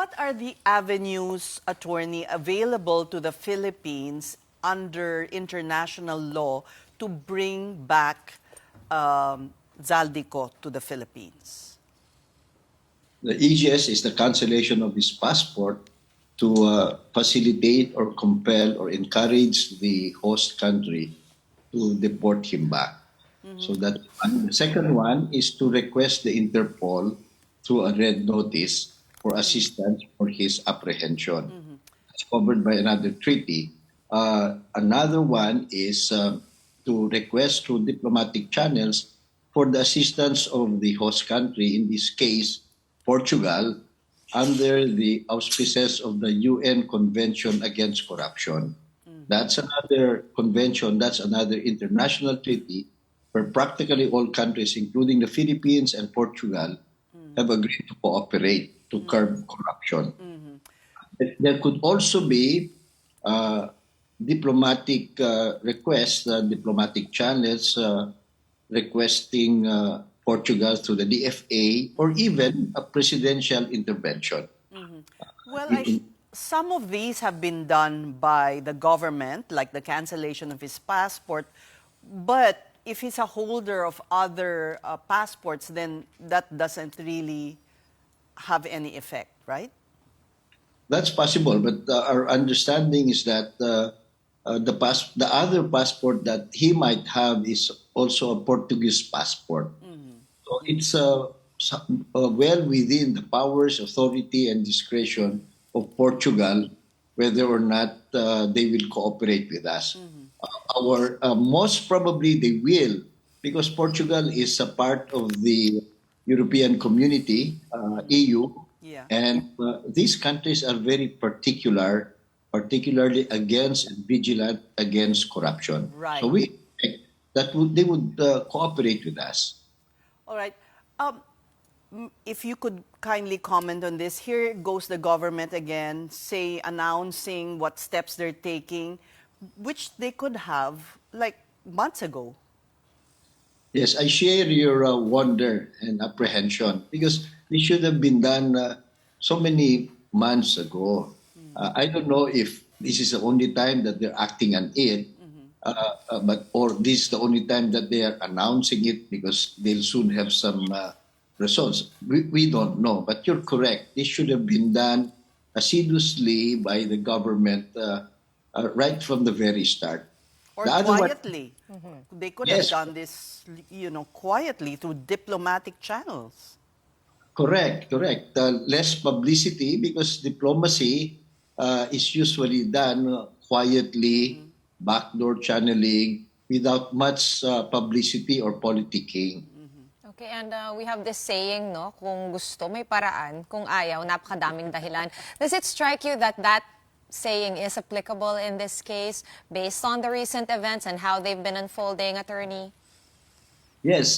what are the avenues, attorney, available to the Philippines under international law to bring back Zaldy Co to the Philippines? The easiest is the cancellation of his passport to facilitate or compel or encourage the host country to deport him back. So that one. The second one is to request the Interpol through a red notice for assistance for his apprehension. It's covered by another treaty. Another one is to request through diplomatic channels for the assistance of the host country, in this case, Portugal, under the auspices of the UN Convention Against Corruption. That's another convention, that's another international treaty where practically all countries, including the Philippines and Portugal, have agreed to cooperate to curb corruption. There could also be diplomatic requests, diplomatic channels requesting Portugal through the DFA or even a presidential intervention. Well, some of these have been done by the government, like the cancellation of his passport, but if he's a holder of other passports, then that doesn't really have any effect, right? That's possible, but our understanding is that the other passport that he might have is also a Portuguese passport. So it's well within the powers, authority, and discretion of Portugal whether or not they will cooperate with us. Most probably they will, because Portugal is a part of the European Community, EU, and these countries are very particular, particularly against and vigilant against corruption. Right. So we expect that they would cooperate with us. All right. If you could kindly comment on this, here goes the government again, say announcing what steps they're taking, which they could have like months ago. Yes, I share your wonder and apprehension because this should have been done so many months ago. I don't know if this is the only time that they're acting on it, or this is the only time that they are announcing it because they'll soon have some results. We don't know, but you're correct. This should have been done assiduously by the government right from the very start. Or quietly. They could have done this, quietly through diplomatic channels. Correct. Less publicity because diplomacy is usually done quietly, backdoor channeling, without much publicity or politicking. Okay, and we have this saying, no, kung gusto may paraan, kung ayaw, napakadaming dahilan. Does it strike you that that saying is applicable in this case based on the recent events and how they've been unfolding, attorney? Yes,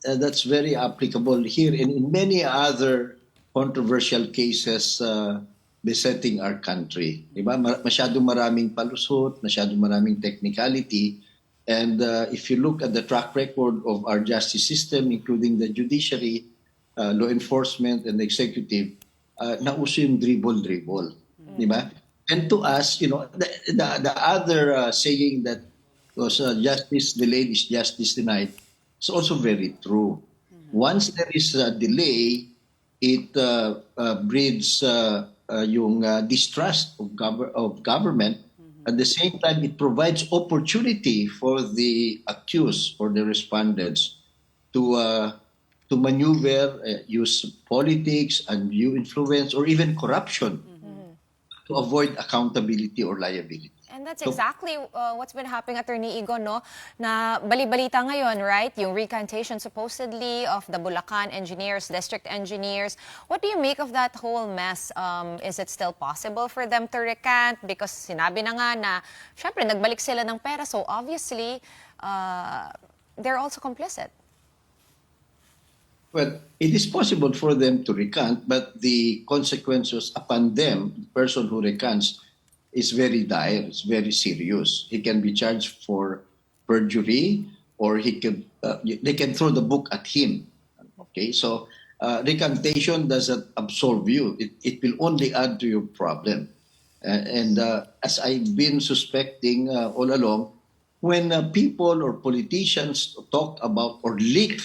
that's very applicable here and in many other controversial cases besetting our country. Diba? Masyadong maraming palusot, masyadong maraming technicality. And if you look at the track record of our justice system, including the judiciary, law enforcement, and the executive, nauso yung dribble. Diba? And to us, the other saying that was justice delayed is justice denied is also very true. Once there is a delay, it breeds yung distrust of government. At the same time, it provides opportunity for the accused, for the respondents, to maneuver, use politics, undue influence, or even corruption to avoid accountability or liability. And that's exactly what's been happening, Attorney Igo, no? Na bali-balita ngayon, right? Yung recantation supposedly of the Bulacan engineers, district engineers. What do you make of that whole mess? Is it still possible for them to recant? Because sinabi na nga na, syempre, nagbalik sila ng pera. So obviously, they're also complicit. Well, it is possible for them to recant, but the consequences upon them, the person who recants, is very dire, it's very serious. He can be charged for perjury, or they can throw the book at him. Okay, so recantation doesn't absolve you. It will only add to your problem. As I've been suspecting all along, when people or politicians talk about or leak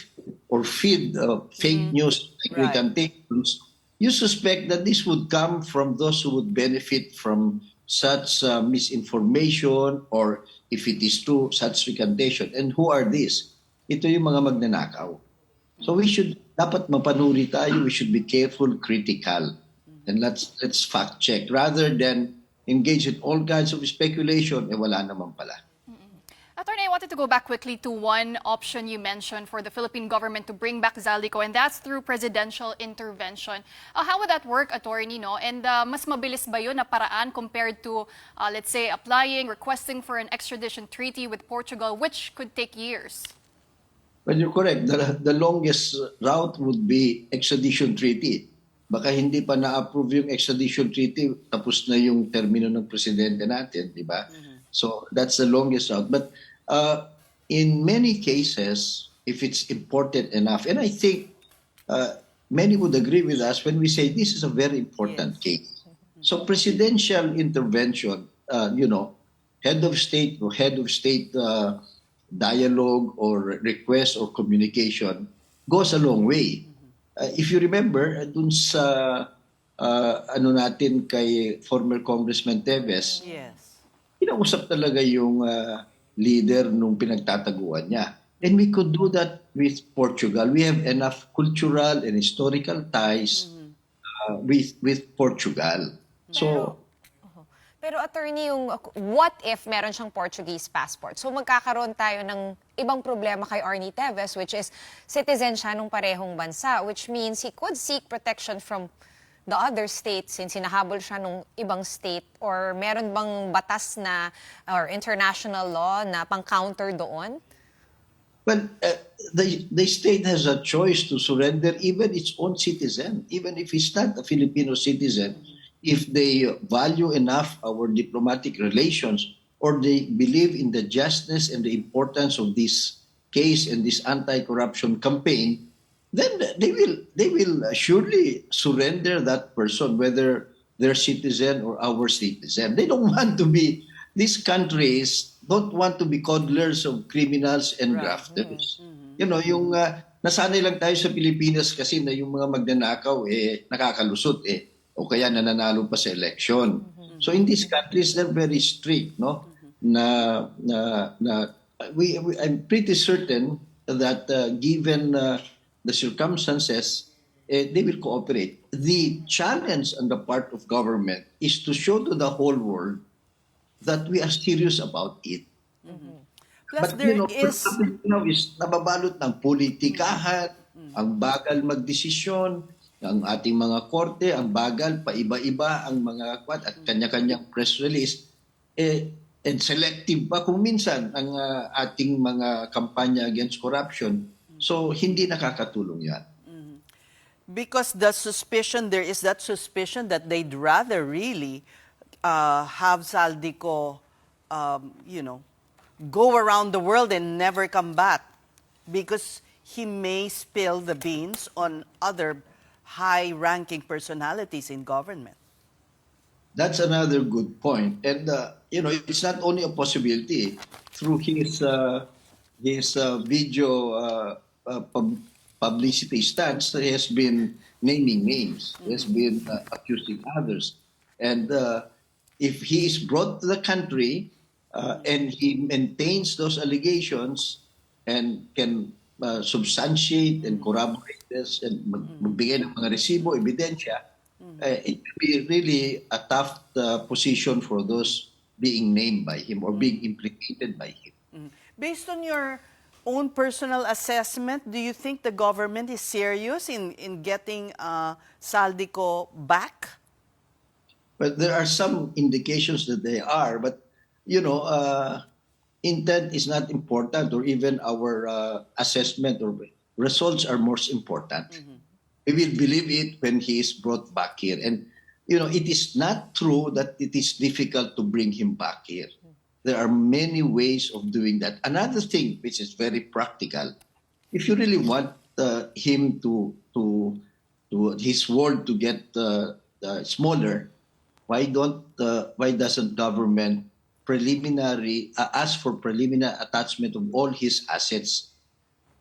or feed fake news like Right. recantations, you suspect that this would come from those who would benefit from such misinformation, or if it is true, such recantation. And who are these? Ito yung mga magnanakaw. So dapat mapanuri tayo, we should be careful, critical. And let's fact check rather than engage in all kinds of speculation, wala naman pala. Attorney, I wanted to go back quickly to one option you mentioned for the Philippine government to bring back Zaldy Co, and that's through presidential intervention. How would that work, Attorney? No? And mas mabilis ba yun na paraan compared to, let's say, applying, requesting for an extradition treaty with Portugal, which could take years? Well, you're correct. The longest route would be extradition treaty. Baka hindi pa na-approve yung extradition treaty, tapos na yung termino ng presidente natin, di ba? So that's the longest route. But in many cases, if it's important enough, and I think many would agree with us when we say this is a very important case. So presidential intervention, head of state or head of state dialogue or request or communication goes a long way. If you remember, dun sa natin kay former Congressman Teves, Yes. kinausap talaga yung leader nung pinagtataguan niya. And we could do that with Portugal. We have enough cultural and historical ties with Portugal. So, Pero attorney, yung what if meron siyang Portuguese passport? So magkakaroon tayo ng ibang problema kay Arnie Teves, which is citizen siya nung parehong bansa, which means he could seek protection from the other state since hinahabol siya nung ibang state, or meron bang batas na or international law na pang-counter doon? well, the state has a choice to surrender even its own citizen, even if he's not a Filipino citizen. If they value enough our diplomatic relations, or they believe in the justness and the importance of this case and this anti-corruption campaign, then they will surely surrender that person, whether they're citizen or our citizen. They don't want to be, these countries don't want to be coddlers of criminals and grafters. Yung nasanay lang tayo sa Pilipinas kasi na yung mga magnanakaw nakakalusot o kaya nananalo pa sa election. So in these countries, they're very strict, no? I'm pretty certain that given the circumstances, they will cooperate. The challenge on the part of government is to show to the whole world that we are serious about it. Plus, But there is nababalot ng politikahan, ang bagal magdesisyon, ang ating mga korte, ang bagal, paiba-iba ang mga at kanya-kanyang press release, and selective pa kung minsan ang ating mga kampanya against corruption. So, hindi nakakatulong yan. Because there is that suspicion that they'd rather really have Zaldy Co, go around the world and never come back, because he may spill the beans on other high-ranking personalities in government. That's another good point. And, it's not only a possibility. Through his video publicity stunts, he has been naming names. He has been accusing others. And if he is brought to the country and he maintains those allegations and can substantiate and corroborate this and magbigay ng mga resibo, ebidensya, it will be really a tough position for those being named by him or being implicated by him. Based on your own personal assessment, do you think the government is serious in getting Zaldy Co back? But there are some indications that they are, but intent is not important, or even our assessment or results are most important. We will believe it when he is brought back here. And, it is not true that it is difficult to bring him back here. There are many ways of doing that. Another thing which is very practical, if you really want him to his world to get smaller, why doesn't government preliminary ask for preliminary attachment of all his assets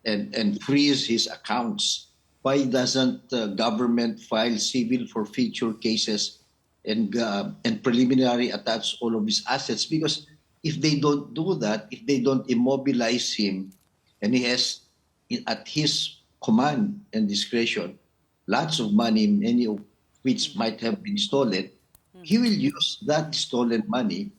and freeze his accounts? Why doesn't government file civil forfeiture cases and preliminary attach all of his assets? Because if they don't do that, if they don't immobilize him, and he has at his command and discretion lots of money, many of which might have been stolen, he will use that stolen money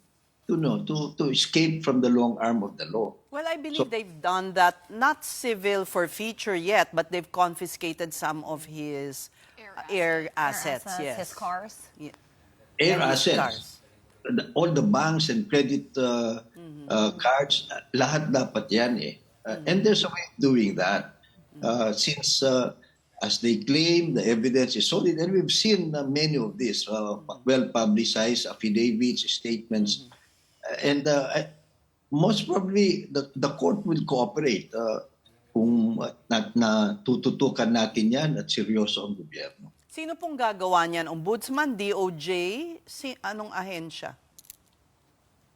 to escape from the long arm of the law. Well, I believe So- they've done that, not civil forfeiture yet, but they've confiscated some of his air assets. Yes. His cars. Yeah. Air And his assets, cars. all the banks and credit cards, lahat dapat yan eh. And there's a way of doing that. Since, as they claim, the evidence is solid, and we've seen many of these well-publicized affidavits, statements, and most probably the court will cooperate kung tututukan natin yan at seryoso ang gobyerno. Sino pong gagawa niyan? Ombudsman, DOJ? Anong ahensya?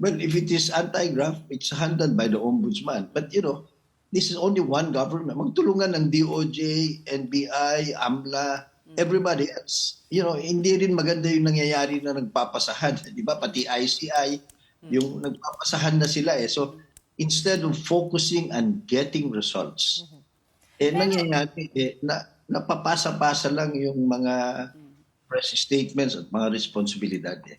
Well, if it is anti-graft, it's handled by the ombudsman. But this is only one government. Magtulungan ng DOJ, NBI, AMLA, everybody else. Hindi rin maganda yung nangyayari na nagpapasahan. Di ba? Pati ICI, yung nagpapasahan na sila eh. So, instead of focusing on getting results, nangyayari napapasa-pasa lang yung mga press statements at mga responsibilidad eh.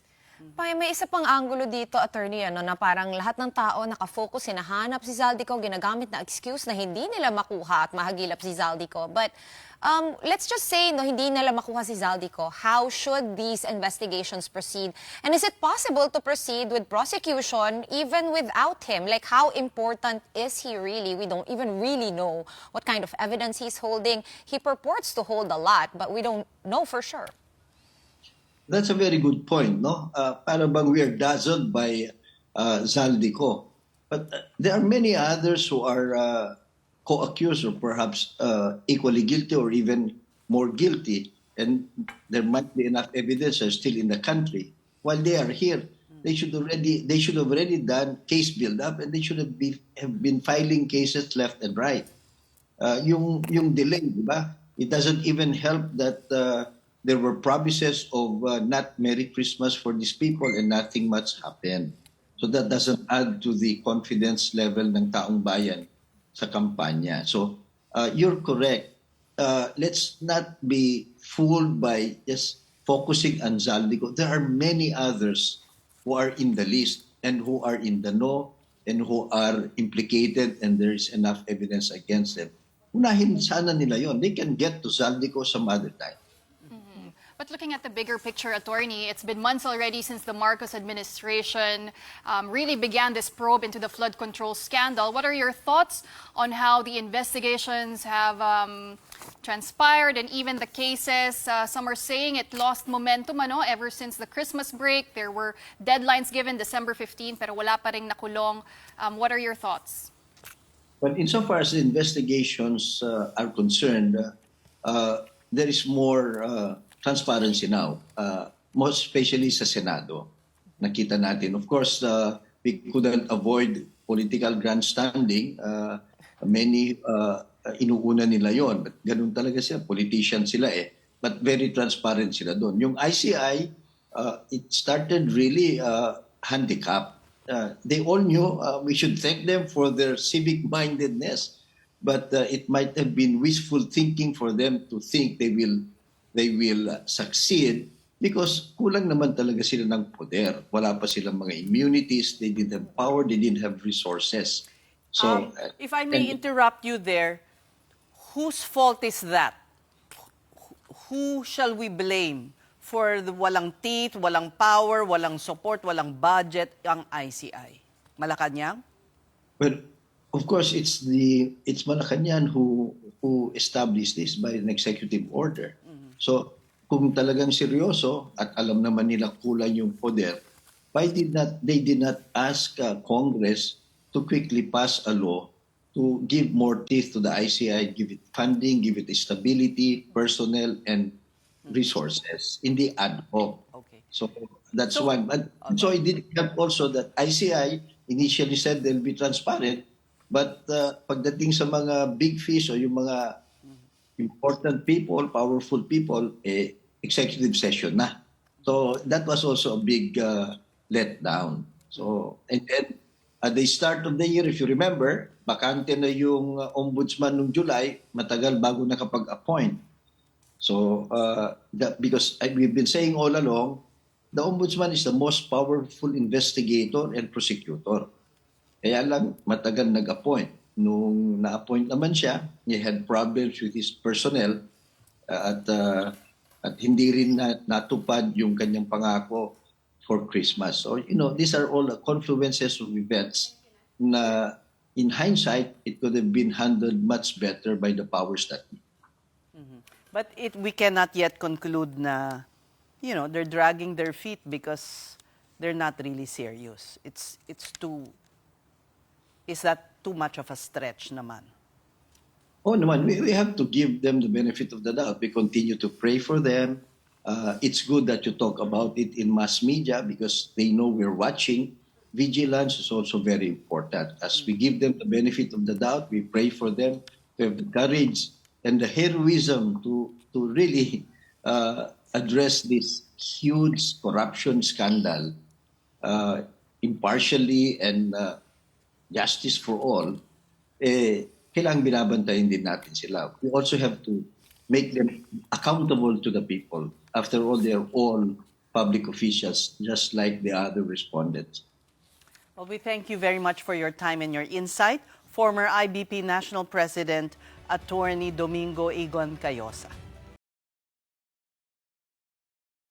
May isa pang angulo dito, attorney, na parang lahat ng tao nakafocus, hinahanap si Zaldy Co, ginagamit na excuse na hindi nila makuha at mahagilap si Zaldy Co. But let's just say hindi nila makuha si Zaldy Co. How should these investigations proceed? And is it possible to proceed with prosecution even without him? Like, how important is he really? We don't even really know what kind of evidence he's holding. He purports to hold a lot, but we don't know for sure. That's a very good point, no? Para bang we are dazzled by Zaldy Co. But there are many others who are co-accused or perhaps equally guilty or even more guilty. And there might be enough evidence are still in the country. While they are here, they should have already done case build-up, and they should have been filing cases left and right. Yung delay, di ba? It doesn't even help that there were promises of not Merry Christmas for these people and nothing much happened. So that doesn't add to the confidence level ng taong bayan sa kampanya. So you're correct. Let's not be fooled by just focusing on Zaldy Co. There are many others who are in the list and who are in the know and who are implicated, and there is enough evidence against them. Unahin sana nila yon. They can get to Zaldy Co some other time. But looking at the bigger picture, attorney, it's been months already since the Marcos administration really began this probe into the flood control scandal. What are your thoughts on how the investigations have transpired and even the cases? Some are saying it lost momentum ever since the Christmas break. There were deadlines given December 15, pero wala pa ring nakulong. What are your thoughts? But insofar as the investigations are concerned, there is more transparency now, most especially sa Senado. Nakita natin. Of course, we couldn't avoid political grandstanding. Many inuuna nila yon. But ganun talaga sila. Politician sila eh. But very transparent sila doon. Yung ICI, it started really handicapped. They all knew we should thank them for their civic-mindedness. But it might have been wishful thinking for them to think they will succeed because kulang naman talaga sila ng poder. Wala pa silang mga immunities, they didn't have power, they didn't have resources. So, if I may interrupt you there, whose fault is that? Who shall we blame for the walang teeth, walang power, walang support, walang budget ang ICI? Malacanang? well, of course, it's Malacanang who established this by an executive order. So, kung talagang seryoso at alam naman nila kulang yung poder, they did not ask Congress to quickly pass a law to give more teeth to the ICI, give it funding, give it stability, personnel, and resources in the ad hoc. Okay. So that's So- one. But so it did help also that ICI initially said they'll be transparent, but pagdating sa mga big fish o yung mga important people, powerful people, executive session na. So that was also a big letdown. So, and then at the start of the year, if you remember, bakante na yung ombudsman noong July, matagal bago nakapag-appoint. So, because we've been saying all along, the ombudsman is the most powerful investigator and prosecutor. Kaya lang, matagal nag-appoint. Nung na-appoint naman siya, he had problems with his personnel at hindi rin natupad yung kanyang pangako for Christmas. So, these are all the confluences of events na in hindsight, it could have been handled much better by the powers that be. But we cannot yet conclude na, they're dragging their feet because they're not really serious. Is that too much of a stretch naman? Oh, naman, we have to give them the benefit of the doubt. We continue to pray for them. It's good that you talk about it in mass media because they know we're watching. Vigilance is also very important. As we give them the benefit of the doubt, we pray for them to have the courage and the heroism to really address this huge corruption scandal impartially and justice for all. Kailangang binabantayan din natin sila. We also have to make them accountable to the people. After all, they are all public officials, just like the other respondents. Well, we thank you very much for your time and your insight. Former IBP National President, Attorney Domingo Cayosa.